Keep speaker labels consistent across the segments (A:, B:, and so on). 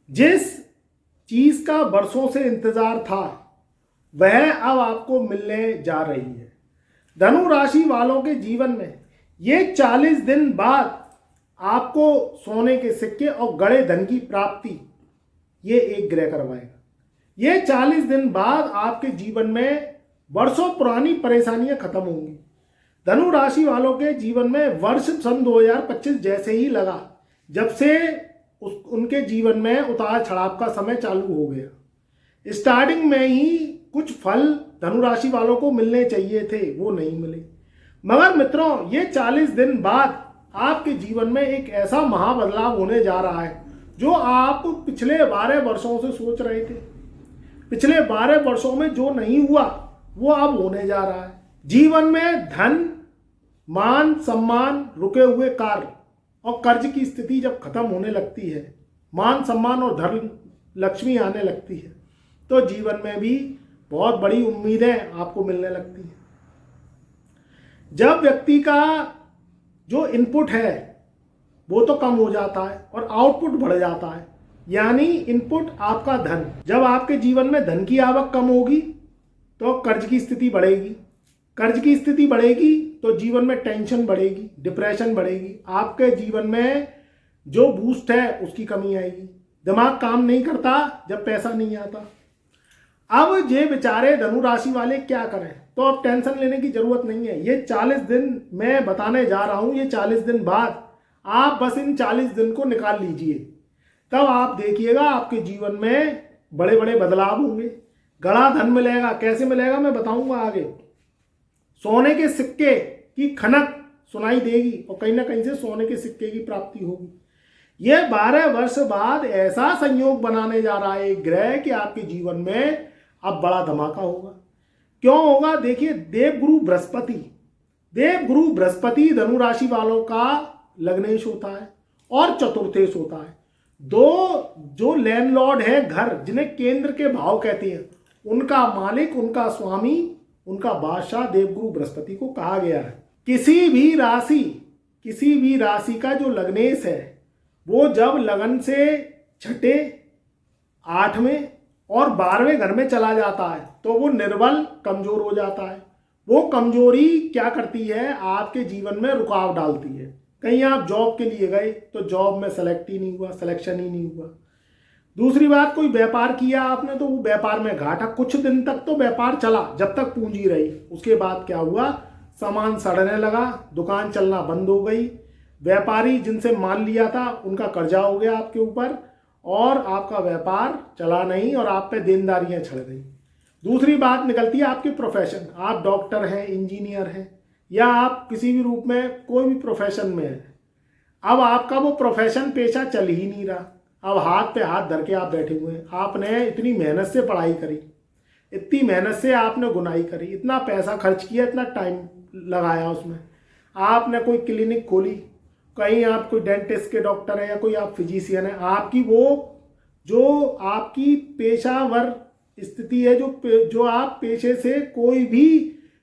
A: जिस चीज का बरसों से इंतजार था वह अब आपको मिलने जा रही है। धनु राशि वालों के जीवन में ये 40 दिन बाद आपको सोने के सिक्के और गड़े धन की प्राप्ति ये एक ग्रह करवाएगा। ये 40 दिन बाद आपके जीवन में वर्षों पुरानी परेशानियां खत्म होंगी। धनु राशि वालों के जीवन में वर्ष सन 2025 जैसे ही लगा जब से उनके जीवन में उतार चढ़ाव का समय चालू हो गया। स्टार्टिंग में ही कुछ फल धनु राशि वालों को मिलने चाहिए थे, वो नहीं मिले। मगर मित्रों, ये 40 दिन बाद आपके जीवन में एक ऐसा महाबदलाव होने जा रहा है जो आप पिछले 12 वर्षों से सोच रहे थे। पिछले 12 वर्षों में जो नहीं हुआ वो अब होने जा रहा है। जीवन में धन, मान, सम्मान, रुके हुए कार्य और कर्ज की स्थिति जब खत्म होने लगती है, मान, सम्मान और धन लक्ष्मी आने लगती है, तो जीवन में भी बहुत बड़ी उम्मीदें आपको मिलने लगती हैं। जब व्यक्ति का जो इनपुट है वो तो कम हो जाता है और आउटपुट बढ़ जाता है, यानी इनपुट आपका धन। जब आपके जीवन में धन की आवक कम होगी तो कर्ज की स्थिति बढ़ेगी। कर्ज की स्थिति बढ़ेगी तो जीवन में टेंशन बढ़ेगी, डिप्रेशन बढ़ेगी। आपके जीवन में जो बूस्ट है उसकी कमी आएगी। दिमाग काम नहीं करता जब पैसा नहीं आता। अब ये बेचारे धनु राशि वाले क्या करें? तो अब टेंशन लेने की जरूरत नहीं है। ये 40 दिन मैं बताने जा रहा हूं। ये 40 दिन बाद आप बस इन 40 दिन को निकाल लीजिए, तब आप देखिएगा आपके जीवन में बड़े बड़े बदलाव होंगे। गड़ा धन मिलेगा। कैसे मिलेगा मैं बताऊंगा आगे। सोने के सिक्के की खनक सुनाई देगी और कहीं ना कहीं से सोने के सिक्के की प्राप्ति होगी। यह 12 वर्ष बाद ऐसा संयोग बनाने जा रहा है एक ग्रह कि आपके जीवन में अब बड़ा धमाका होगा। क्यों होगा? देखिए, देवगुरु बृहस्पति धनु राशि वालों का लग्नेश होता है और चतुर्थेश होता है। दो जो लैंडलॉर्ड है घर, जिन्हें केंद्र के भाव कहते हैं, उनका मालिक, उनका स्वामी, उनका बादशाह देवगुरु बृहस्पति को कहा गया है। किसी भी राशि का जो लग्नेश है वो जब लगन से छठे, 8वें और 12वें घर में चला जाता है तो वो निर्बल, कमजोर हो जाता है। वो कमजोरी क्या करती है? आपके जीवन में रुकावट डालती है। कहीं आप जॉब के लिए गए तो जॉब में सिलेक्शन ही नहीं हुआ। दूसरी बात, कोई व्यापार किया आपने तो वो व्यापार में घाटा। कुछ दिन तक तो व्यापार चला जब तक पूंजी रही। उसके बाद क्या हुआ? सामान सड़ने लगा, दुकान चलना बंद हो गई। व्यापारी जिनसे माल लिया था उनका कर्जा हो गया आपके ऊपर और आपका व्यापार चला नहीं और आप पे देनदारियां चढ़ गई। दूसरी बात निकलती है आपके प्रोफेशन। आप डॉक्टर हैं, इंजीनियर हैं, या आप किसी भी रूप में कोई भी प्रोफेशन में हैं। अब आपका वो प्रोफेशन, पेशा चल ही नहीं रहा। अब हाथ पे हाथ धर के आप बैठे हुए हैं। आपने इतनी मेहनत से पढ़ाई करी, इतनी मेहनत से आपने गुनाई करी, इतना पैसा खर्च किया, इतना टाइम लगाया उसमें। आपने कोई क्लिनिक खोली, कहीं आप कोई डेंटिस्ट के डॉक्टर है या कोई आप फिजिशियन है। आपकी वो जो आपकी पेशावर स्थिति है, जो आप पेशे से, कोई भी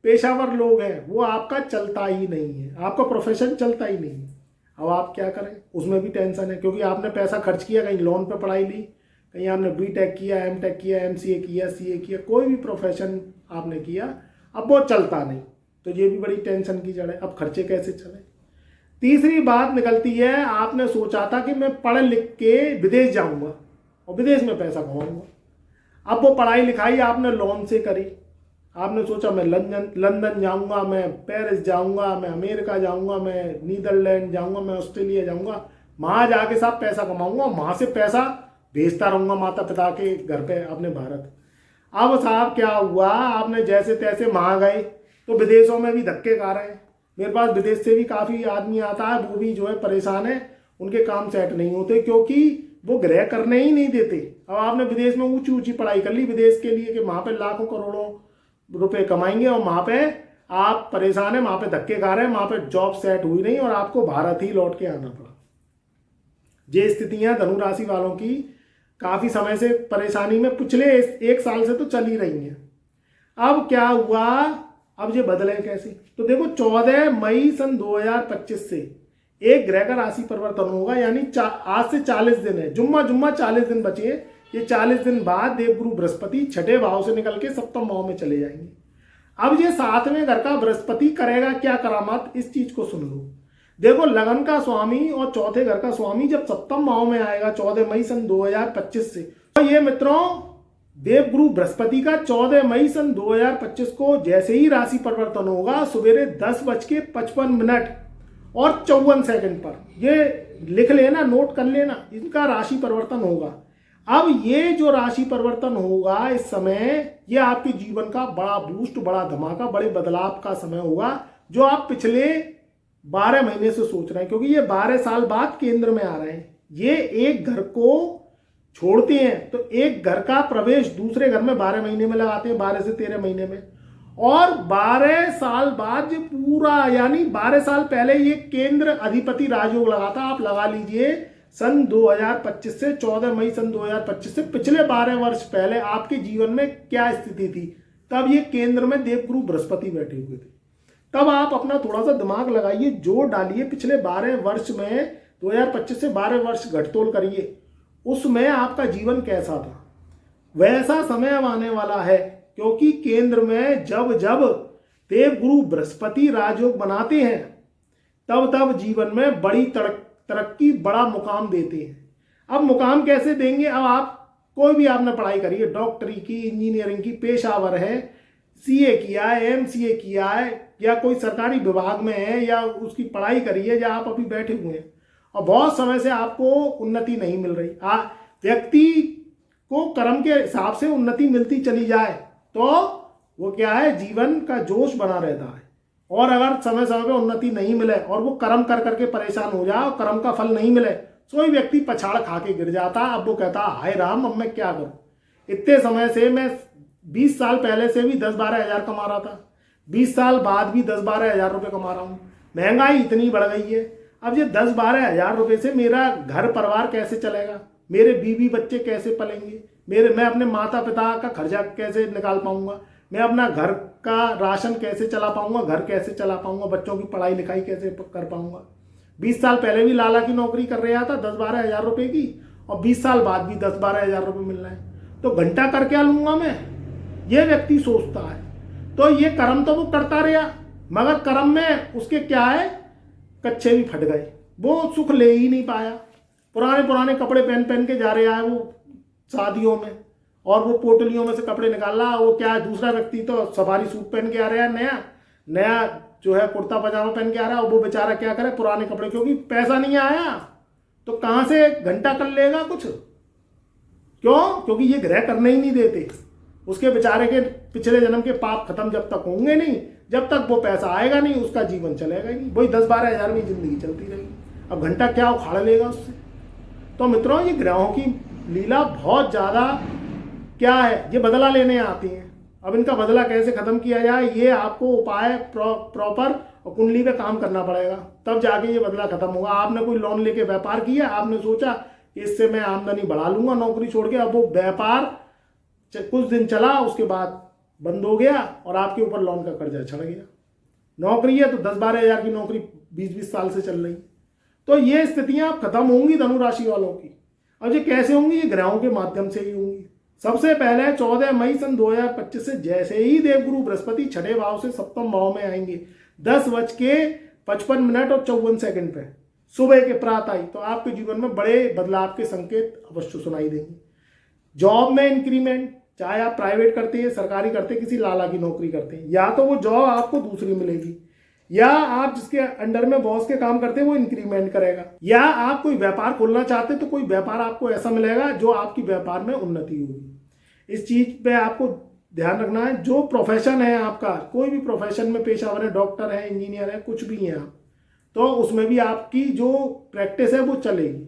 A: पेशावर लोग हैं, वो आपका चलता ही नहीं है। आपका प्रोफेशन चलता ही नहीं है। अब आप क्या करें? उसमें भी टेंशन है क्योंकि आपने पैसा खर्च किया, कहीं लोन पे पढ़ाई ली, कहीं आपने बीटेक किया, एमटेक किया, एमसीए किया, सीए किया, कोई भी प्रोफेशन आपने किया, अब वो चलता नहीं। तो ये भी बड़ी टेंशन की जड़ है। अब खर्चे कैसे चले? तीसरी बात निकलती है, आपने सोचा था कि मैं पढ़ लिख के विदेश जाऊंगा और विदेश में पैसा कमाऊंगा। अब वो पढ़ाई लिखाई आपने लोन से करी। आपने सोचा मैं लंदन जाऊंगा, मैं पेरिस जाऊंगा, मैं अमेरिका जाऊंगा, मैं नीदरलैंड जाऊंगा, मैं ऑस्ट्रेलिया जाऊंगा, वहां जाके सब पैसा कमाऊंगा, वहां से पैसा भेजता रहूंगा माता पिता के घर पे अपने भारत। अब साहब क्या हुआ? आपने जैसे तैसे वहां गए तो विदेशों में भी धक्के खा रहे हैं। मेरे पास विदेश से भी काफ़ी आदमी आता है, वो भी जो है परेशान है, उनके काम सेट नहीं होते क्योंकि वो ग्रह करने ही नहीं देते। अब आपने विदेश में ऊंची ऊंची पढ़ाई कर ली विदेश के लिए कि वहाँ पे लाखों करोड़ों रुपए कमाएंगे और वहाँ पे आप परेशान है, वहाँ पे धक्के खा रहे हैं, वहाँ पे जॉब सेट हुई नहीं और आपको भारत ही लौट के आना पड़ा। ये स्थितियाँ धनु राशि वालों की काफ़ी समय से परेशानी में पिछले 1 साल से तो चल ही रही हैं। अब क्या हुआ? अब ये बदले कैसे? तो देखो, 14 मई सन 2025 से एक ग्रह का राशि परिवर्तन होगा, यानी आज से 40 दिन है, जुम्मा 40 दिन बचे हैं। ये 40 दिन बाद देवगुरु बृहस्पति छठे भाव से निकल के सप्तम भाव में चले जाएंगे। अब ये 7वें घर का बृहस्पति करेगा क्या करामात, इस चीज को सुन लो। देखो, लगन का स्वामी और चौथे घर का स्वामी जब सप्तम भाव में आएगा 14 मई सन 2025 से, तो ये मित्रों देवगुरु बृहस्पति का 14 मई सन 2025 को जैसे ही राशि परिवर्तन होगा, सवेरे 10:55 और 54 सेकंड पर, ये लिख लेना, नोट कर लेना, इनका राशि परिवर्तन होगा। अब ये जो राशि परिवर्तन होगा इस समय, ये आपके जीवन का बड़ा बूस्ट, बड़ा धमाका, बड़े बदलाव का समय होगा, जो आप पिछले 12 महीने से सोच रहे हैं, क्योंकि ये 12 साल बाद केंद्र में आ रहे हैं। ये एक घर को छोड़ते हैं तो एक घर का प्रवेश दूसरे घर में 12 महीने में लगाते हैं, 12 से 13 महीने में, और 12 साल बाद जो पूरा, यानी 12 साल पहले ये केंद्र अधिपति राजयोग लगा था। आप लगा लीजिए सन 2025 से 14 मई सन 2025 से पिछले 12 वर्ष पहले आपके जीवन में क्या स्थिति थी, तब ये केंद्र में देवगुरु बृहस्पति बैठे हुए थे। तब आप अपना थोड़ा सा दिमाग लगाइए, जोड़ डालिए, पिछले 12 वर्ष में 2025 से 12 वर्ष घटतोल करिए, उसमें आपका जीवन कैसा था। वैसा समय अब आने वाला है, क्योंकि केंद्र में जब जब देवगुरु बृहस्पति राजयोग बनाते हैं, तब तब जीवन में बड़ी तरक्की, बड़ा मुकाम देते हैं। अब मुकाम कैसे देंगे, अब आप कोई भी आपने पढ़ाई करी है, डॉक्टरी की, इंजीनियरिंग की, पेशावर है, सीए किया है, एमसीए किया है, या कोई सरकारी विभाग में है, या उसकी पढ़ाई करी है, या आप अभी बैठे हुए हैं और बहुत समय से आपको उन्नति नहीं मिल रही। व्यक्ति को कर्म के हिसाब से उन्नति मिलती चली जाए तो वो क्या है, जीवन का जोश बना रहता है। और अगर समय समय पर उन्नति नहीं मिले और वो कर्म कर करके परेशान हो जाए और कर्म का फल नहीं मिले, कोई व्यक्ति पछाड़ खा के गिर जाता। अब वो कहता हाय राम, अब मैं क्या करूं, इतने समय से मैं 20 साल पहले से भी 10-12 हज़ार कमा रहा था, 20 साल बाद भी 10-12 हज़ार रुपये कमा रहा हूँ, महंगाई इतनी बढ़ गई है, अब ये 10-12 हज़ार रुपये से मेरा घर परिवार कैसे चलेगा, मेरे बीवी बच्चे कैसे पलेंगे, मैं अपने माता पिता का खर्चा कैसे निकाल पाऊंगा, मैं अपना घर का राशन कैसे चला पाऊंगा, घर कैसे चला पाऊंगा, बच्चों की पढ़ाई लिखाई कैसे कर पाऊंगा। 20 साल पहले भी लाला की नौकरी कर रहा था 10-12 हज़ार रुपये की, और 20 साल बाद भी 10-12 हज़ार रुपये मिल रहे हैं, तो घंटा कर क्या लूंगा मैं, ये व्यक्ति सोचता है। तो ये कर्म तो वो करता रहा, मगर कर्म में उसके क्या है, कच्चे भी फट गए, वो सुख ले ही नहीं पाया। पुराने कपड़े पहन पहन के जा रहा है वो शादियों में, और वो पोटलियों में से कपड़े निकाल रहा, वो क्या है, दूसरा व्यक्ति तो सफारी सूट पहन के आ रहा है, नया जो है कुर्ता पजामा पहन के आ रहा है, और वो बेचारा क्या करे, पुराने कपड़े, क्योंकि पैसा नहीं आया तो कहाँ से घंटा कर लेगा कुछ, क्यों, क्योंकि ये ग्रह करने ही नहीं देते। उसके बेचारे के पिछले जन्म के पाप खत्म जब तक होंगे नहीं, जब तक वो पैसा आएगा नहीं, उसका जीवन चलेगा ही नहीं, वही 10-12 हज़ार में जिंदगी चलती रहेगी। अब घंटा क्या उखाड़ लेगा उससे। तो मित्रों, ये ग्रहों की लीला बहुत ज़्यादा क्या है, ये बदला लेने आती हैं। अब इनका बदला कैसे खत्म किया जाए, ये आपको उपाय प्रॉपर और कुंडली पे काम करना पड़ेगा, तब जाके ये बदला खत्म होगा। आपने कोई लोन लेके व्यापार किया, आपने सोचा कि इससे मैं आमदनी बढ़ा लूंगा नौकरी छोड़ के, अब वो व्यापार कुछ दिन चला, उसके बाद बंद हो गया और आपके ऊपर लोन का कर्जा चढ़ गया। नौकरी है तो 10-12 हज़ार की नौकरी 20-20 साल से चल रही, तो ये स्थितियां खत्म होंगी धनु राशि वालों की। और ये कैसे होंगी, ये ग्रहों के माध्यम से ही होंगी। सबसे पहले 14 मई सन 2025 से जैसे ही देवगुरु बृहस्पति छठे भाव से सप्तम भाव में आएंगे 10:55 और 54 सेकंड पे सुबह के प्रातः ही, तो आपके जीवन में बड़े बदलाव के संकेत अवश्य सुनाई देंगे। जॉब में इंक्रीमेंट, चाहे आप प्राइवेट करते हैं, सरकारी करते हैं, किसी लाला की नौकरी करते हैं, या तो वो जॉब आपको दूसरी मिलेगी, या आप जिसके अंडर में बॉस के काम करते हैं वो इंक्रीमेंट करेगा, या आप कोई व्यापार खोलना चाहते हैं तो कोई व्यापार आपको ऐसा मिलेगा जो आपकी व्यापार में उन्नति होगी। इस चीज पे आपको ध्यान रखना है। जो प्रोफेशन है आपका, कोई भी प्रोफेशन में पेशावर है, डॉक्टर है, इंजीनियर है, कुछ भी है आप, तो उसमें भी आपकी जो प्रैक्टिस है वो चलेगी,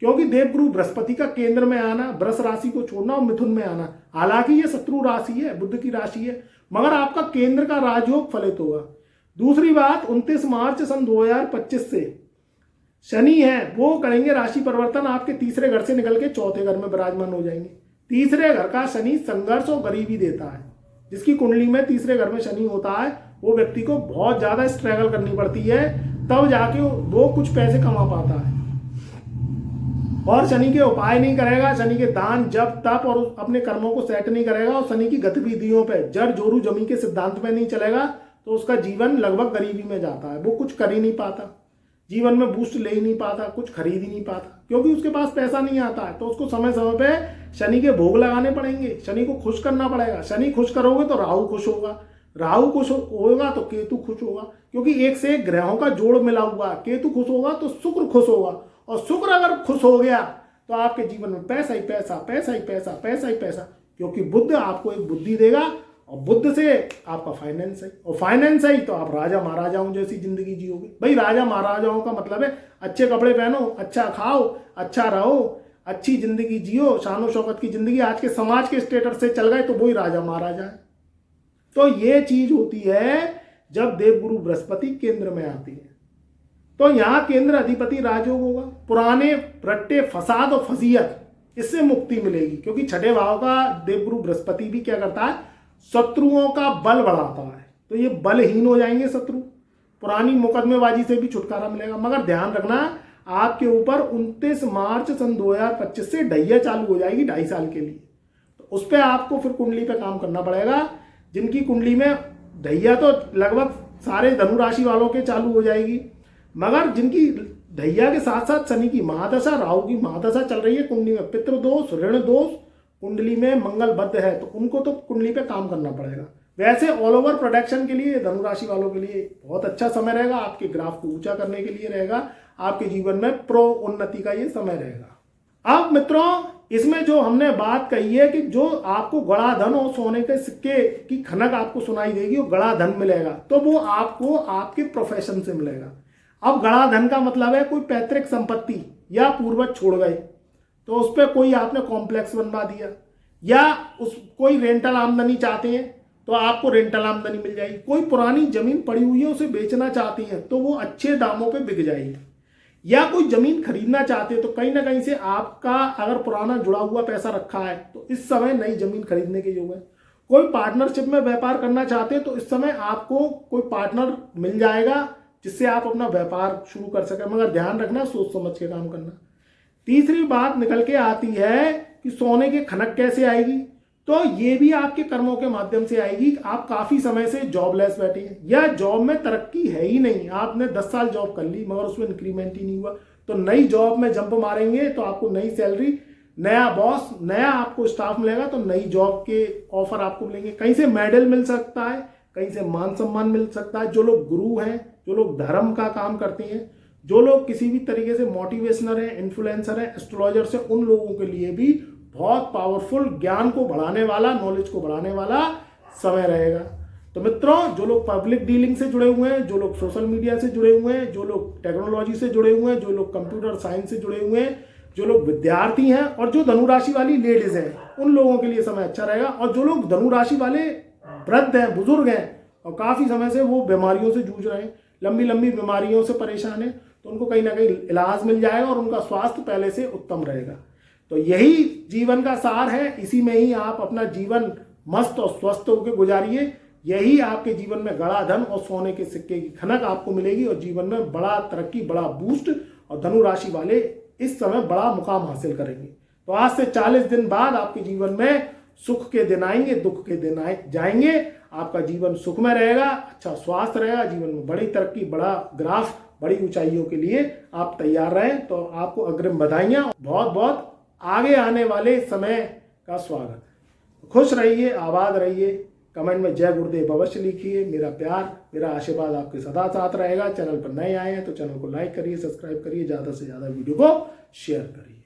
A: क्योंकि देवगुरु बृहस्पति का केंद्र में आना, वृष राशि को छोड़ना और मिथुन में आना, हालांकि ये शत्रु राशि है, बुध की राशि है, मगर आपका केंद्र का राजयोग फलित होगा। दूसरी बात, 29 मार्च सन 2025 से शनि है वो करेंगे राशि परिवर्तन, आपके तीसरे घर से निकल के चौथे घर में विराजमान हो जाएंगे। तीसरे घर का शनि संघर्ष और गरीबी देता है। जिसकी कुंडली में तीसरे घर में शनि होता है वो व्यक्ति को बहुत ज्यादा स्ट्रगल करनी पड़ती है, तब जाके वो कुछ पैसे कमा पाता है। और शनि के उपाय नहीं करेगा, शनि के दान जप तप और अपने कर्मों को सेट नहीं करेगा और शनि की गतिविधियों पे जड़ जोरू जमी के सिद्धांत में नहीं चलेगा तो उसका जीवन लगभग गरीबी में जाता है। वो कुछ कर ही नहीं पाता, जीवन में बूस्ट ले ही नहीं पाता, कुछ खरीद ही नहीं पाता, क्योंकि उसके पास पैसा नहीं आता है। तो उसको समय समय पे शनि के भोग लगाने पड़ेंगे, शनि को खुश करना पड़ेगा। शनि खुश करोगे तो राहु खुश होगा, राहु खुश होगा तो केतु खुश होगा, क्योंकि एक से एक ग्रहों का जोड़ मिला हुआ। केतु खुश होगा तो शुक्र खुश होगा, और शुक्र अगर खुश हो गया तो आपके जीवन में पैसा ही पैसा, पैसा ही पैसा, पैसा ही पैसा, क्योंकि बुद्ध आपको एक बुद्धि देगा और बुद्ध से आपका फाइनेंस है, और फाइनेंस है तो आप राजा महाराजाओं जैसी जिंदगी जियोगे। भाई राजा महाराजाओं का मतलब है अच्छे कपड़े पहनो, अच्छा खाओ, अच्छा रहो, अच्छी जिंदगी जियो, शानो शौकत की जिंदगी। आज के समाज के स्टेटस से चल गए तो वही राजा महाराजा है। तो ये चीज होती है जब देवगुरु बृहस्पति केंद्र में आती है। तो यहाँ केंद्र अधिपति राजयोग होगा। पुराने रट्टे फसाद और फजीयत इससे मुक्ति मिलेगी, क्योंकि छठे भाव का देवगुरु बृहस्पति भी क्या करता है, शत्रुओं का बल बढ़ाता है। तो ये बलहीन हो जाएंगे शत्रु, पुरानी मुकदमेबाजी से भी छुटकारा मिलेगा। मगर ध्यान रखना, आपके ऊपर 29 मार्च सन 2025 से ढैया चालू हो जाएगी 2.5 साल के लिए। तो उस पर आपको फिर कुंडली पे काम करना पड़ेगा। जिनकी कुंडली में ढैया तो लगभग सारे धनु राशि वालों के चालू हो जाएगी, मगर जिनकी ढैया के साथ साथ शनि की महादशा, राहु की महादशा चल रही है, कुंडली में पितृदोष, ऋण दोष, कुंडली में मंगल बद्ध है, तो उनको तो कुंडली पे काम करना पड़ेगा। वैसे ऑल ओवर प्रोडक्शन के लिए धनु राशि वालों के लिए बहुत अच्छा समय रहेगा, आपके ग्राफ को ऊंचा करने के लिए रहेगा, आपके जीवन में प्रो उन्नति का ये समय रहेगा। अब मित्रों, इसमें जो हमने बात कही है कि जो आपको गड़ा धन और सोने के सिक्के की खनक आपको सुनाई देगी, वो गड़ा धन मिलेगा, तो वो आपको आपके प्रोफेशन से मिलेगा। अब गड़ा धन का मतलब है कोई पैतृक संपत्ति या पूर्वज छोड़ गए तो उस पर कोई आपने कॉम्प्लेक्स बनवा दिया, या उस कोई रेंटल आमदनी चाहते हैं तो आपको रेंटल आमदनी मिल जाएगी। कोई पुरानी जमीन पड़ी हुई है उसे बेचना चाहती हैं तो वो अच्छे दामों पे बिक जाएगी, या कोई जमीन खरीदना चाहते हैं तो कहीं ना कहीं से आपका अगर पुराना जुड़ा हुआ पैसा रखा है तो इस समय नई जमीन खरीदने के योग है। कोई पार्टनरशिप में व्यापार करना चाहते हैं तो इस समय आपको कोई पार्टनर मिल जाएगा जिससे आप अपना व्यापार शुरू कर सकें, मगर ध्यान रखना, सोच समझ के काम करना। तीसरी बात निकल के आती है कि सोने की खनक कैसे आएगी, तो ये भी आपके कर्मों के माध्यम से आएगी। आप काफी समय से जॉबलेस बैठे हैं या जॉब में तरक्की है ही नहीं, आपने 10 साल जॉब कर ली मगर उसमें इंक्रीमेंट ही नहीं हुआ, तो नई जॉब में जंप मारेंगे तो आपको नई सैलरी, नया बॉस, नया आपको स्टाफ मिलेगा, तो नई जॉब के ऑफर आपको मिलेंगे। कहीं से मेडल मिल सकता है, कहीं से मान सम्मान मिल सकता है। जो लोग गुरु हैं, जो लोग धर्म का काम करते हैं, जो लोग किसी भी तरीके से मोटिवेशनर हैं, इन्फ्लुएंसर हैं, एस्ट्रोलॉजर्स हैं, उन लोगों के लिए भी बहुत पावरफुल, ज्ञान को बढ़ाने वाला, नॉलेज को बढ़ाने वाला समय रहेगा। तो मित्रों, जो लोग पब्लिक डीलिंग से जुड़े हुए हैं, जो लोग सोशल मीडिया से जुड़े हुए हैं, जो लोग टेक्नोलॉजी से जुड़े हुए हैं, जो लोग कंप्यूटर साइंस से जुड़े हुए हैं, जो लोग विद्यार्थी हैं और जो धनु राशि वाली लेडीज हैं, उन लोगों के लिए समय अच्छा रहेगा। और जो लोग धनु राशि वाले वृद्ध हैं, बुजुर्ग हैं और काफी समय से वो बीमारियों से जूझ रहे हैं, लंबी लंबी बीमारियों से परेशान है, तो उनको कहीं ना कहीं इलाज मिल जाएगा और उनका स्वास्थ्य पहले से उत्तम रहेगा। तो यही जीवन का सार है, इसी में ही आप अपना जीवन मस्त और स्वस्थ होकर गुजारिए। यही आपके जीवन में गड़ा धन और सोने के सिक्के की खनक आपको मिलेगी और जीवन में बड़ा तरक्की, बड़ा बूस्ट, और धनु राशि वाले इस समय बड़ा मुकाम हासिल करेंगे। तो आज से 40 दिन बाद आपके जीवन में सुख के दिन आएंगे, दुख के दिन जाएंगे। आपका जीवन सुखमय रहेगा, अच्छा स्वास्थ्य रहेगा, जीवन में बड़ी तरक्की, बड़ा ग्राफ, बड़ी ऊंचाइयों के लिए आप तैयार रहें। तो आपको अग्रिम बधाइयां, बहुत बहुत आगे आने वाले समय का स्वागत। खुश रहिए, आबाद रहिए। कमेंट में जय गुरुदेव अवश्य लिखिए। मेरा प्यार, मेरा आशीर्वाद आपके सदा साथ रहेगा। चैनल पर नए आए हैं तो चैनल को लाइक करिए, सब्सक्राइब करिए, ज़्यादा से ज़्यादा वीडियो को शेयर करिए।